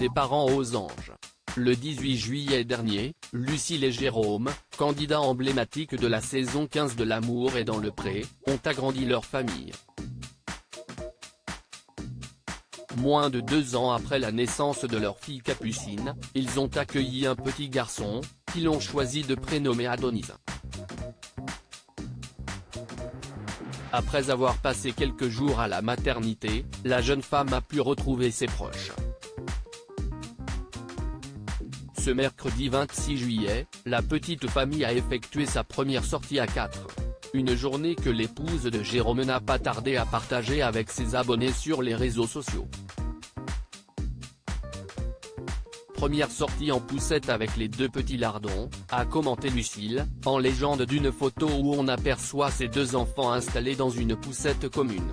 des parents aux anges. Le 18 juillet dernier, Lucille et Jérôme, candidats emblématiques de la saison 15 de L'amour est dans le pré, ont agrandi leur famille. Moins de 2 ans après la naissance de leur fille Capucine, ils ont accueilli un petit garçon, qu'ils ont choisi de prénommer Adonis. Après avoir passé quelques jours à la maternité, la jeune femme a pu retrouver ses proches. Ce mercredi 26 juillet, la petite famille a effectué sa première sortie à 4. Une journée que l'épouse de Jérôme n'a pas tardé à partager avec ses abonnés sur les réseaux sociaux. Première sortie en poussette avec les 2 petits lardons, a commenté Lucille, en légende d'une photo où on aperçoit ses 2 enfants installés dans une poussette commune.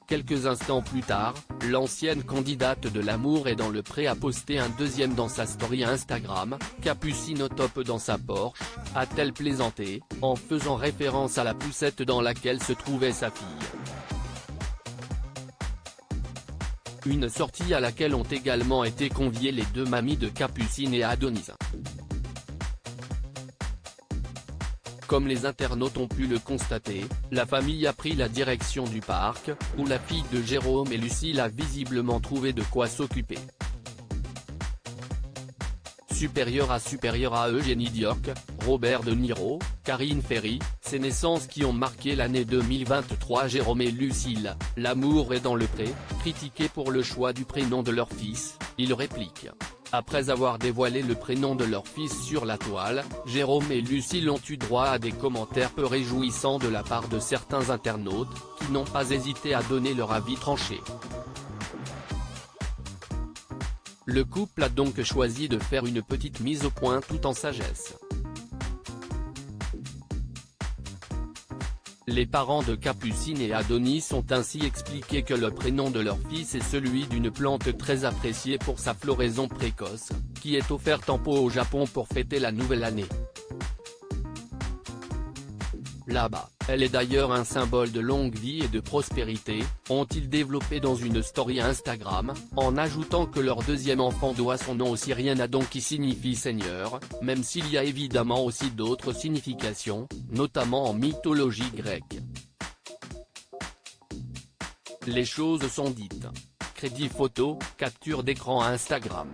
Quelques instants plus tard, l'ancienne candidate de L'amour est dans le pré a posté un deuxième dans sa story Instagram, Capucine au top dans sa Porsche, a-t-elle plaisanté, en faisant référence à la poussette dans laquelle se trouvait sa fille. Une sortie à laquelle ont également été conviées les 2 mamies de Capucine et Adonis. Comme les internautes ont pu le constater, la famille a pris la direction du parc, où la fille de Jérôme et Lucille a visiblement trouvé de quoi s'occuper. Supérieur à Eugénie Diok, Robert De Niro, Karine Ferry, ces naissances qui ont marqué l'année 2023. Jérôme et Lucille, L'amour est dans le pré, critiqués pour le choix du prénom de leur fils, ils répliquent. Après avoir dévoilé le prénom de leur fils sur la toile, Jérôme et Lucille ont eu droit à des commentaires peu réjouissants de la part de certains internautes, qui n'ont pas hésité à donner leur avis tranché. Le couple a donc choisi de faire une petite mise au point tout en sagesse. Les parents de Capucine et Adonis ont ainsi expliqué que le prénom de leur fils est celui d'une plante très appréciée pour sa floraison précoce, qui est offerte en pot au Japon pour fêter la nouvelle année. Là-bas, elle est d'ailleurs un symbole de longue vie et de prospérité, ont-ils développé dans une story Instagram, en ajoutant que leur deuxième enfant doit son nom au syrien Adon qui signifie Seigneur, même s'il y a évidemment aussi d'autres significations, notamment en mythologie grecque. Les choses sont dites. Crédit photo, capture d'écran Instagram.